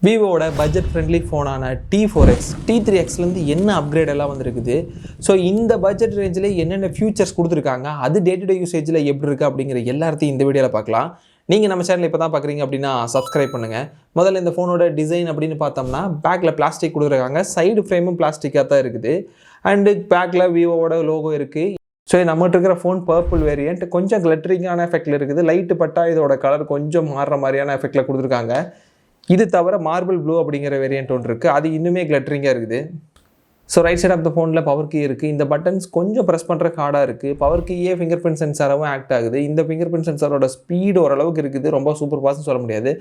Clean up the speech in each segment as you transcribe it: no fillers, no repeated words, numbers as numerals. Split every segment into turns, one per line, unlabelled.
விவோட budget friendly ஃபோனான T4X T3Xலேருந்து என்ன upgrade எல்லாம் வந்துருக்குது. ஸோ இந்த பட்ஜெட் ரேஞ்சில் என்னென்ன ஃபியூச்சர்ஸ் கொடுத்துருக்காங்க, அது டே டு டே யூசேஜில் எப்படி இருக்குது அப்படிங்கிற எல்லாத்தையும் இந்த வீடியோவில் பார்க்கலாம். நீங்கள் நம்ம சேனல் இப்போ தான் பார்க்குறீங்க அப்படின்னா சப்ஸ்கிரைப் பண்ணுங்கள். முதல்ல இந்த ஃபோனோட டிசைன் அப்படின்னு பார்த்தோம்னா பேக்கில் பிளாஸ்டிக் கொடுத்துருக்காங்க. சைடு ஃப்ரேமும் பிளாஸ்டிக்காக தான் இருக்குது. அண்டு பேக்கில் விவோவோட லோகோ இருக்குது. ஸோ நம்மகிட்ட இருக்கிற ஃபோன் பர்பிள் வேரியண்ட் கொஞ்சம் கிளட்டரிங்கான எஃபெக்டில் இருக்குது. லைட்டு பட்டா இதோட கலர் கொஞ்சம் மாறுற மாதிரியான எஃபெக்டில் கொடுத்துருக்காங்க. இது தவிர மார்பிள் ப்ளூ அப்படிங்கிற வேரியண்ட் ஒன்று இருக்குது. அது இன்னுமே கிளட்டரிங்காக இருக்குது. So right side of the ஃபோனில் பவர் கீ இருக்குது. இந்த பட்டன்ஸ் கொஞ்சம் ப்ரெஸ் பண்ணுற ஹார்டாக இருக்குது. பவர் கீயே ஃபிங்கர் பிரிண்ட் சென்சாராகவும் ஆக்ட் ஆகுது. இந்த ஃபிங்கர் பிரிண்ட் சென்சாரோட ஸ்பீடு ஓரளவுக்கு இருக்குது. ரொம்ப சூப்பர் ஃபாஸ்ட்னு சொல்ல முடியாது.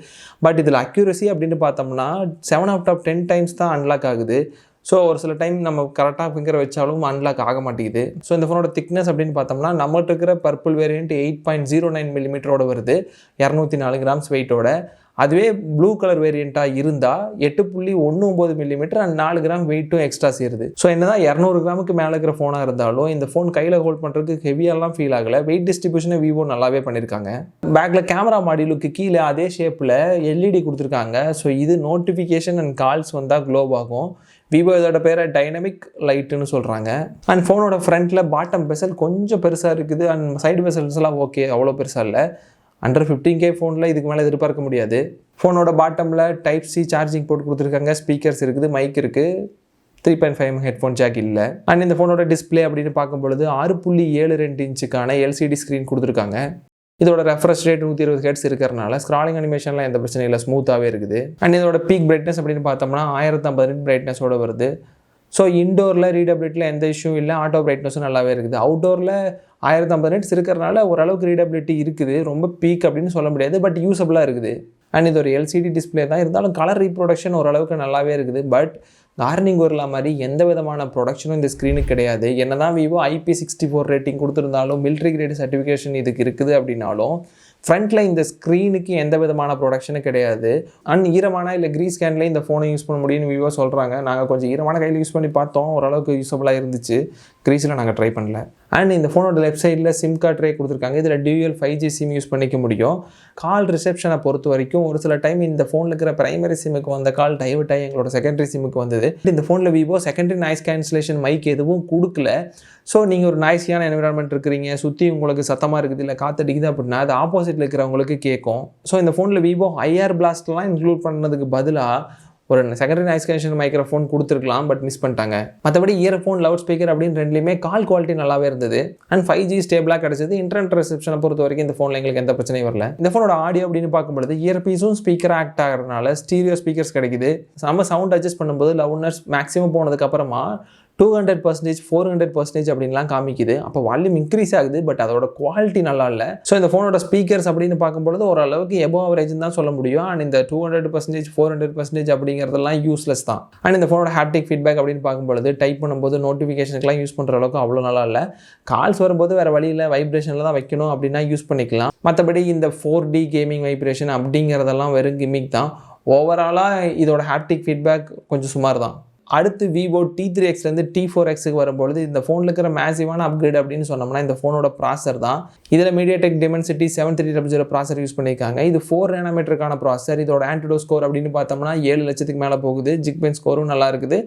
பட் இதில் அக்யூரசி அப்படின்னு பார்த்தோம்னா 7 out of 10 டைம்ஸ் தான் அன்லாக் ஆகுது. ஸோ ஒரு சில டைம் நம்ம கரெக்டாக ஃபிங்கர் வச்சாலும் அன்லாக் ஆக மாட்டேங்குது. ஸோ இந்த ஃபோனோட திக்னஸ் அப்படின்னு பார்த்தோம்னா நம்மகிட்ட இருக்கிற பர்பிள் வேரியண்ட் 8.09 மில்லிமீட்டரோட வருது, 204 கிராம்ஸ் வெயிட்டோட. அதுவே ப்ளூ கலர் வேரியண்ட்டாக இருந்தால் 8.19 மில்லிமீட்டர் அண்ட் 4 கிராம் வெயிட்டும் எக்ஸ்ட்ரா சேருது. ஸோ என்னதான் 200 கிராமுக்கு மேலே இருக்கிற ஃபோனாக இருந்தாலும் இந்த ஃபோன் கையில் ஹோல்ட் பண்ணுறதுக்கு ஹெவியாலாம் ஃபீல் ஆகலை. வெயிட் டிஸ்ட்ரிபியூஷனை விவோ நல்லாவே பண்ணியிருக்காங்க. பேக்கில் கேமரா மாடியூலுக்கு கீழே அதே ஷேப்பில் எல்இடி கொடுத்துருக்காங்க. ஸோ இது நோட்டிஃபிகேஷன் அண்ட் கால்ஸ் வந்தால் க்ளோவ் ஆகும். விவோ இதோட பேரை டைனமிக் லைட்டுன்னு சொல்கிறாங்க. அண்ட் ஃபோனோட ஃப்ரண்ட்டில் பாட்டம் பெசல் கொஞ்சம் பெருசாக இருக்குது. அண்ட் சைடு பெசல்ஸ்லாம் ஓகே, அவ்வளோ பெருசாக இல்லை. அண்டர் 15K ஃபோனில் இதுக்கு மேலே எதிர்பார்க்க முடியாது. ஃபோனோட பாட்டமில் டைப் சி சார்ஜிங் போட்டு கொடுத்துருக்காங்க. ஸ்பீக்கர்ஸ் இருக்குது, மைக் இருக்குது. 3.5 ஹெட்ஃபோன் ஜாக் இல்லை. அண்ட் இந்த ஃபோனோட டிஸ்பிளே அப்படின்னு பார்க்கும்பொழுது 6.72 இன்ச்சுக்கான LCD ஸ்க்ரீன் கொடுத்துருக்காங்க. இதோட ரெஃப்ரெஷ் ரேட் 120 Hz இருக்கிறனால ஸ்க்ராலிங் அனிமேஷன்லாம் எந்த பிரச்சனையும் இல்லை, ஸ்மூத்தாகவே இருக்குது. அண்ட் இதோட பீக் பிரைட்னஸ் அப்படின்னு பார்த்தோம்னா 1050 nit பிரைட்னஸோடு வருது. ஸோ இன்டோரில் ரீடபிலிட்டியில் எந்த இஷ்யூ இல்லை, ஆட்டோ பிரைட்னஸும் நல்லாவே இருக்குது. அவுட்டோரில் 1050 nits இருக்கிறனால ஓரளவுக்கு ரீடபிலிட்டி இருக்குது. ரொம்ப பீக் அப்படின்னு சொல்ல முடியாது, பட் யூஸபிளாக இருக்குது. அண்ட் இது ஒரு LCD டிஸ்பிளே தான் இருந்தாலும் கலர் ரீப்ரொடக்ஷன் ஓரளவுக்கு நல்லாவே இருக்குது. பட் கார்னிங் வரலா மாதிரி எந்த விதமான ப்ரொடக்ஷனும் இந்த ஸ்க்ரீனுக்கு கிடையாது. என்ன தான் விவோ IP64 ரேட்டிங் கொடுத்துருந்தாலும் மிலிட்ரி கிரேட் சர்டிஃபிகேஷன் இதுக்கு இருக்குது அப்படின்னாலும் ஃப்ரண்ட்டில் இந்த ஸ்க்ரீனுக்கு எந்த விதமான ப்ரொடக்ஷனும் கிடையாது. அண்ட் ஈரமான இல்லை க்ரீஸ் கேன்லேயே இந்த ஃபோனை யூஸ் பண்ண முடியும்னு விவோ சொல்கிறாங்க. நாங்கள் கொஞ்சம் ஈரமான கையில் யூஸ் பண்ணி பார்த்தோம், ஓரளவுக்கு யூஸபுளாக இருந்துச்சு. க்ரீஸில் நாங்கள் ட்ரை பண்ணல. அண்ட் இந்த ஃபோனோட லெஃப்ட் சைடில் சிம் கார்ட் ட்ரே கொடுத்துருக்காங்க. இதில் டியூஎல் 5G சிம் யூஸ் பண்ணிக்க முடியும். கால் ரிசெப்ஷனை பொறுத்த வரைக்கும் ஒரு சில டைம் இந்த ஃபோனில் இருக்கிற பிரைமரி சிம்முக்கு வந்த கால் டைவர்ட் ஆகி எங்களோட செகண்டரி சிம்முக்கு வந்தது. இந்த ஃபோனில் Vivo secondary noise cancellation mic எதுவும் கொடுக்கல. ஸோ நீங்கள் ஒரு நாய்ஸியான என்விரான்மெண்ட் இருக்கிறீங்க, சுற்றி உங்களுக்கு சத்தமாக இருக்குது, இல்லை காற்றடிக்குது அப்படின்னா அது ஆப்போசிட்டில் இருக்கிறவங்களுக்கு கேட்கும். ஸோ இந்த ஃபோனில் விவோ IR பிளாஸ்ட்லாம் இன்க்ளூட் பண்ணதுக்கு பதிலாக ஒரு செகண்டரி நாய்ஸ் கேன்சலேஷன் மைக்ரோஃபோன் கொடுத்துருக்கலாம், பட் மிஸ் பண்ணிட்டாங்க. மற்றபடி இயர்ஃபோன், லவுட் ஸ்பீக்கர் அப்படின்னு ரெண்டுலேயுமே கால் குவாலிட்டி நல்லாவே இருந்தது. அண்ட் 5G ஸ்டேபிளாக கிடச்சிது. இன்டர்நெட் ரிசெப்ஷனை பொறுத்த வரைக்கும் இந்த ஃபோனில் எங்களுக்கு எந்த பிரச்சனையும் வரல. இந்த ஃபோனோட ஆடியோ அப்படின்னு பார்க்கும்போது இயர்பீஸும் ஸ்பீக்கர் ஆக்ட் ஆகிறதுனால ஸ்டீரியோ ஸ்பீக்கர்ஸ் கிடைக்குது. நம்ம சவுண்ட் அட்ஜஸ்ட் பண்ணும்போது லவுட்னஸ் மேக்ஸிமம் போனதுக்கப்புறமா 200%, 400% அப்படின்லாம் காமிக்குது. அப்போ வால்யூம் இன்க்ரீஸ் ஆகுது, பட் அதோட குவாலிட்டி நல்லா இல்லை. ஸோ இந்த ஃபோனோட ஸ்பீக்கர்ஸ் அப்படின்னு பார்க்கும்பொழுது ஓரளவுக்கு எபோ அவரேஜ்னு தான் சொல்ல முடியும். அண்ட் இந்த 200%, 400% அப்படிங்கிறதெல்லாம் யூஸ்லெஸ் தான். அண்ட் இந்த ஃபோனோட ஹாப்டிக் ஃபீட்பேக் அப்படின்னு பார்க்கும்பொழுது டைப் பண்ணும்போது நோட்டிஃபிகேஷனுக்குலாம் யூஸ் பண்ணுற அளவுக்கு அவ்வளோ நல்லா இல்லை. கால்ஸ் வரும்போது வேறு வழியில் வைப்ரேஷனில் தான் வைக்கணும் அப்படின்னா யூஸ் பண்ணிக்கலாம். மற்றபடி இந்த 4D கேமிங் வைப்ரேஷன் அப்படிங்கிறதெல்லாம் வெறும் கிமிக் தான். ஓவராலாக இதோட ஹாப்டிக் ஃபீட்பேக் கொஞ்சம் சுமார் தான். அடுத்து விவோ T3Xலேருந்து T4Xக்கு வரும்பொழுது இந்த ஃபோனில் இருக்கிற மேசிவான அப்கிரேட் அப்படின்னு சொன்னோம்னா இந்த ஃபோனோட ப்ராசர் தான். இதில் MediaTek Dimensity 7300 ப்ராசர் யூஸ் பண்ணியிருக்காங்க. இது 4 nanometerக்கான ப்ராசர். இதோட ஆன்டிடோ ஸ்கோர் அப்படின்னு பார்த்தோம்னா 7 லட்சத்துக்கு மேலே போகுது. ஜிக்பென் ஸ்கோரும் நல்லா இருக்குது.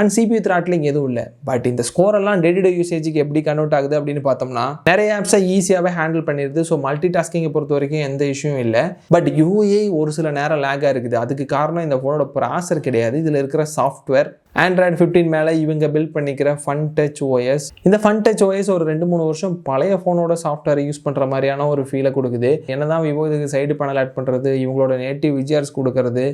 அண்ட் CPU த்ராட்லிங் எதுவும் இல்லை. பட் இந்த ஸ்கோரெல்லாம் டே டு டே யூசேஜுக்கு எப்படி கன்வெர்ட் ஆகுது அப்படின்னு பார்த்தோம்னா நிறைய ஆப்ஸை ஈஸியாகவே ஹேண்டில் பண்ணிடுது. ஸோ மல்டி டாஸ்கிங்கை பொறுத்த வரைக்கும் எந்த இஷ்யூவும் இல்லை. பட் UI ஒரு சில நேரம் லேக்காக இருக்குது. அதுக்கு காரணம் இந்த ஃபோனோட ப்ராசர் கிடையாது, இதில் இருக்கிற சாஃப்ட்வேர். Android 15 மேலே இவங்க பில்ட் பண்ணிக்கிற FunTouch OS. இந்த FunTouch OS ஒரு 2-3 வருஷம் பழைய ஃபோனோட சாஃப்ட்வேர் யூஸ் பண்ணுற மாதிரியான ஒரு ஃபீலை கொடுக்குது. என்ன தான் விவோ இதுக்கு சைடு பேனல் ஆட் பண்ணுறது, இவங்களோட நேட்டிவ் விஜிஆர்ஸ் கொடுக்கறது,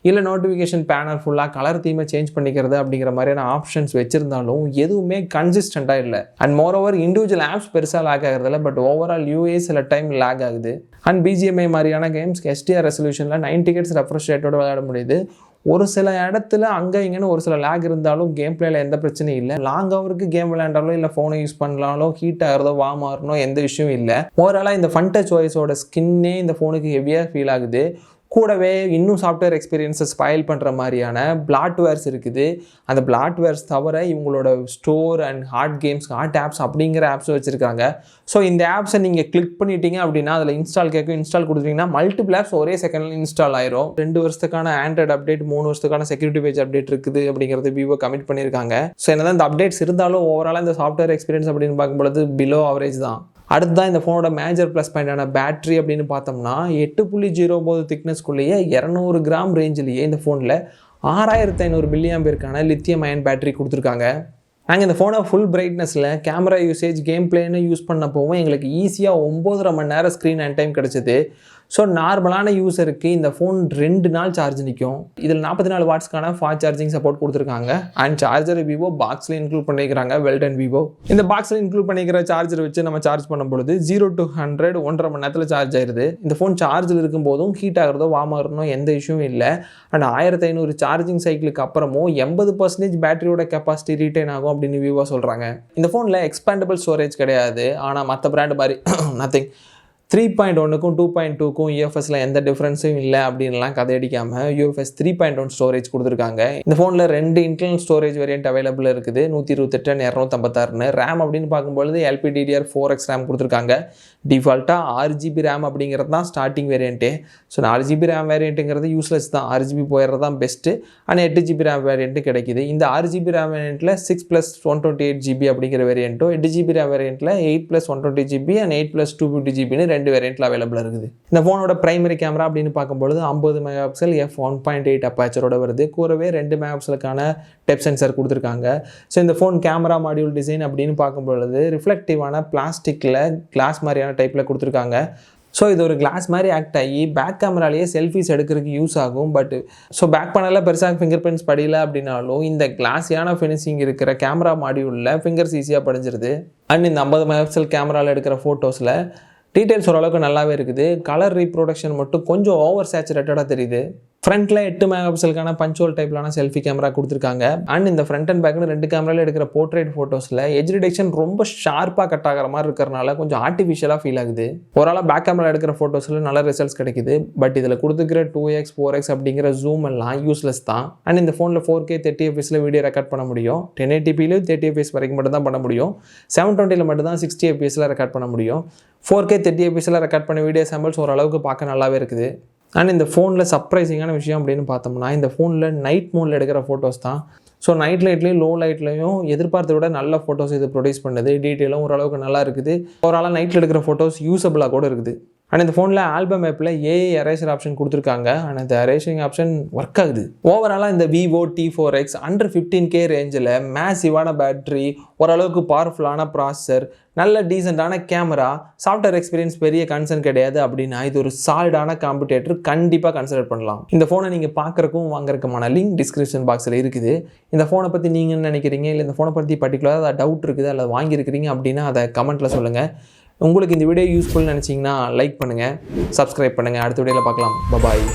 இல்லை நோட்டிஃபிகேஷன் பேனல் ஃபுல்லாக கலர் தீமை சேஞ்ச் பண்ணிக்கிறது அப்படிங்கிற மாதிரியான ஆப்ஷன்ஸ் வச்சுருந்தாலும் எதுவுமே கன்சிஸ்டண்ட்டாக இல்லை. அண்ட் மோரோவர் இண்டிவிஜுவல் ஆப்ஸ் பெருசாக லேக் ஆகிறதில்ல, பட் ஓவரால் UI சில டைம் லேக் ஆகுது. அண்ட் BGMI மாதிரியான கேம்ஸ் HDR ரெசல்யூஷனில் 90 Hz ரெஃப்ரெஷ் ரேட்டோட விளையாட முடியுது. ஒரு சில இடத்துல அங்கே இங்கேன்னு ஒரு சில லேக் இருந்தாலும் கேம் பிளேயில் எந்த பிரச்சனையும் இல்லை. லாங் ஹவருக்கு கேம் விளையாண்டாலோ இல்லை ஃபோனை யூஸ் பண்ணலாலோ ஹீட் ஆகிறதோ வார்ம் ஆகிறனோ எந்த விஷயம் இல்லை. ஓவராலாக இந்த FunTouch OSோட ஸ்கின்னே இந்த ஃபோனுக்கு ஹெவியாக ஃபீல் ஆகுது. கூடவே இன்னும் சாஃப்ட்வேர் எக்ஸ்பீரியன்ஸை ஸ்பாயில் பண்ணுற மாதிரியான பிளாட்வேர்ஸ் இருக்குது. அந்த பிளாட்வேர்ஸ் தவிர இவங்களோட store and hot games, hot apps அப்படிங்கிற ஆப்ஸ் வச்சுருக்காங்க. ஸோ இந்த ஆப்ஸை நீங்கள் கிளிக் பண்ணிட்டீங்க அப்படின்னா அதில் இன்ஸ்டால் கேட்கும். இன்ஸ்டால் கொடுத்துட்டிங்கன்னா மல்டிபிள் ஆப்ஸ் ஒரே செகண்டில் இன்ஸ்டால் ஆயிரும். 2 வருஷத்துக்கான ஆண்ட்ராய்டு அப்டேட், 3 வருஷத்துக்கான செக்யூரிட்டி பேஜ் அப்டேட் இருக்குது அப்படிங்கிறது விவோ கமிட் பண்ணியிருக்காங்க. ஸோ என்னதான் இந்த அப்டேட்ஸ் இருந்தாலும் ஓவராலாக இந்த சாஃப்ட்வேர் எக்ஸ்பீரியன்ஸ் அப்படின்னு பார்க்கும்பொழுது பிலோ ஆவரேஜ் தான். அடுத்ததான் இந்த ஃபோனோட மேஜர் ப்ளஸ் பாயிண்டான பேட்டரி அப்படின்னு பார்த்தோம்னா 8.09 திக்னஸ்குள்ளேயே 200 கிராம் ரேஞ்சிலேயே இந்த ஃபோனில் 6500 மில்லியாம்பியருக்கான லித்தியம் அயன் பேட்டரி கொடுத்துருக்காங்க. நாங்கள் இந்த ஃபோனை ஃபுல் பிரைட்னஸில் கேமரா யூசேஜ், கேம் பிளேன்னு யூஸ் பண்ணப்போவும் எங்களுக்கு ஈஸியாக 9.5 மணி நேரம் ஸ்க்ரீன் அண்ட் டைம் கிடச்சிது. ஸோ நார்மலான யூஸருக்கு இந்த ஃபோன் 2 நாள் சார்ஜ் நிற்கும். இதில் 44 வாட்ஸ்க்கான ஃபாஸ்ட் சார்ஜிங் சப்போர்ட் கொடுத்துருக்காங்க. அண்ட் சார்ஜர் விவோ பாக்ஸில் இன்க்ளூட் பண்ணிக்கிறாங்க. வெல்டன் விவோ இந்த பாக்ஸில் இன்க்ளூட் பண்ணிக்கிற சார்ஜர் வச்சு நம்ம சார்ஜ் பண்ணும்பொழுது 0 to 100 1.5 மணி நேரத்தில் சார்ஜ் ஆயிடுது. இந்த ஃபோன் சார்ஜில் இருக்கும்போதும் ஹீட் ஆகிறதோ வார்ம் ஆகிறதோ எந்த இஷ்யூவும் இல்லை. அண்ட் 1500 சார்ஜிங் சைக்கிளுக்கு அப்புறமும் 80% பேட்டரியோட கெப்பாசிட்டி ரீட்டைன் ஆகும் அப்படின்னு விவோ சொல்கிறாங்க. இந்த ஃபோனில் எக்ஸ்பேண்டபிள் ஸ்டோரேஜ் கிடையாது. ஆனால் மற்ற பிராண்ட் மாதிரி நத்திங் 3.1க்கும் 2.2க்கும் யூஎஃப்எஸில் எந்த டிஃப்ரென்ஸும் இல்லை அப்படின்லாம் கதையடிக்காமல் யூஎஃப்எஸ் 3.1 ஸ்டோரேஜ் கொடுத்துருக்காங்க. இந்த ஃபோனில் 2 இன்டர்னல் ஸ்டோரேஜ் வேரியன்ட் அவைலபிள் இருக்குது. 128 256. ரேம் அப்படின்னு பார்க்கும்பொழுது LPDDR4X ரேம் கொடுத்துருக்காங்க. டிஃபால்ட்டாக 6GB ரேம் அப்படிங்கிறது தான் ஸ்டார்டிங் வேரியண்ட்டே. ஸோ 4GB ரேம் வேரியண்ட்டுங்கிறது யூஸ்லெஸ் தான். 6GB போயிடுறது தான் பெஸ்ட்டு. ஆனால் 8GB ரேம் வேரியண்ட்டு கிடைக்கிது. இந்த 6GB ரேம் வேரியண்ட்டில் 6+128GB அப்படிங்கிற வேரியண்ட்டும், 8GB ரேம் வேரியண்ட்டில் 8+120GB அண்ட் 8+250GBன்னு 2 வேரியண்ட்டில் அவைலபிள் இருக்குது. இந்த ஃபோனோட பிரைமரி கேமரா அப்படின்னு பார்க்கும்பொழுது 50 மெகாபிக்சல் f1.8 அப்பாச்சரோட வருது. கூடவே 2 மெகாபிக்சலுக்கான டெப் சென்சார் கொடுத்துருக்காங்க. ஸோ இந்த ஃபோன் கேமரா மாடியூல் டிசைன் அப்படின்னு பார்க்கும்பொழுது ரிஃப்ளெக்டிவான பிளாஸ்டிக்கில் கிளாஸ் மாதிரியான டைப்பில் கொடுத்துருக்காங்க. ஸோ இது ஒரு கிளாஸ் மாதிரி ஆக்ட் ஆகி பேக் கேமராலேயே செல்ஃபிஸ் எடுக்கிறதுக்கு யூஸ் ஆகும். பேக் பேனலில் பெருசாக ஃபிங்கர் பிரிண்ட்ஸ் படியல அப்படின்னாலும் இந்த கிளாஸியான ஃபினிஷிங் இருக்கிற கேமரா மாடியூலில் ஃபிங்கர்ஸ் ஈஸியாக படிஞ்சிருது. அண்ட் இந்த 50 மெகாபிக்சல் கேமராவில் எடுக்கிற ஃபோட்டோஸில் டீட்டெயில்ஸ் ஓரளவுக்கு நல்லாவே இருக்குது. கலர் ரீப்ரொடக்ஷன் மட்டும் கொஞ்சம் ஓவர் சேச்சுரேட்டடாக தெரியுது. ஃப்ரண்ட்டில் 8 மெகாபிக்சலுக்கான பஞ்சோல் டைப்லான செல்ஃபி கேமரா கொடுத்துருக்காங்க. அண்ட் இந்த ஃப்ரண்ட் அண்ட் பேக்னு 2 கேமராவில் எடுக்கிற போர்ட்ரேட் ஃபோட்டோஸில் எட்ஜ் டிடெக்ஷன் ரொம்ப ஷார்ப்பாக கட் ஆகிற மாதிரி இருக்கிறனால கொஞ்சம் ஆர்டிஃபிஷியலாக ஃபீல் ஆகுது. ஓவராலாக பேக் கேமரா எடுக்கிற ஃபோட்டோஸில் நல்ல ரிசல்ட்ஸ் கிடைக்குது. பட் இதில் கொடுத்துக்கிற 2x 4x அப்படிங்கிற ஜூம் எல்லாம் யூஸ்லெஸ் தான். அண்ட் இந்த ஃபோனில் 4K 30fps வீடியோ ரெக்கார்ட் பண்ண முடியும். 1080pலையும் 30fps வரைக்கும் மட்டும் தான் பண்ண முடியும். 720ல் மட்டும் தான் 60fpsல ரெக்கார்ட் பண்ண முடியும். 4K 30fpsல ரெக்கார்ட் பண்ண வீடியோ சாம்பிள்ஸ் ஓரளவுக்கு பார்க்க நல்லாவே இருக்குது. அண்ட் இந்த ஃபோனில் சர்ப்ரைசிங்கான விஷயம் அப்படின்னு பார்த்தோம்னா இந்த ஃபோனில் நைட் மோடில் எடுக்கிற ஃபோட்டோஸ் தான். ஸோ நைட் லைட்லேயும் லோ லைட்லையும் எதிர்பார்த்த விட நல்ல ஃபோட்டோஸ் இது ப்ரொடியூஸ் பண்ணுது. டீட்டெயிலும் ஓரளவுக்கு நல்லா இருக்குது. ஓவராலாக நைட்டில் எடுக்கிற ஃபோட்டோஸ் யூஸபிளாக கூட இருக்குது. அண்ட் இந்த ஃபோனில் ஆல்பம் ஆப்பில் ஏஐ எரேசர் ஆப்ஷன் கொடுத்துருக்காங்க. அண்ட் இந்த எரேசிங் ஆப்ஷன் ஒர்க் ஆகுது. ஓவராலாக இந்த விவோ T4X அண்டர் 15K ரேஞ்சில் மேசிவான பேட்ரி, ஓரளவுக்கு பவர்ஃபுல்லான ப்ராசஸர், நல்ல டீசெண்டான கேமரா, சாஃப்ட்வேர் எக்ஸ்பீரியன்ஸ் பெரிய கன்சர்ன் கிடையாது அப்படின்னா இது ஒரு சாலிடான காம்படிட்டர். கண்டிப்பாக கன்சிடர் பண்ணலாம். இந்த ஃபோனை நீங்கள் பார்க்குறக்கும் வாங்குறதுக்குமான லிங்க் டிஸ்கிரிப்ஷன் பாக்ஸில் இருக்குது. இந்த ஃபோனை பற்றி நீங்கள் என்ன நினைக்கிறீங்க, இல்லை இந்த ஃபோனை பற்றி பர்டிகுலராக அதை டவுட் இருக்குது அல்லது வாங்கியிருக்கிறீங்க அப்படின்னா அதை கமெண்ட்டில் சொல்லுங்கள். உங்களுக்கு இந்த வீடியோ யூஸ்ஃபுல்னு நினச்சிங்கன்னா லைக் பண்ணுங்கள், சப்ஸ்கிரைப் பண்ணுங்கள். அடுத்த வீடியோவில் பார்க்கலாம். பாய்.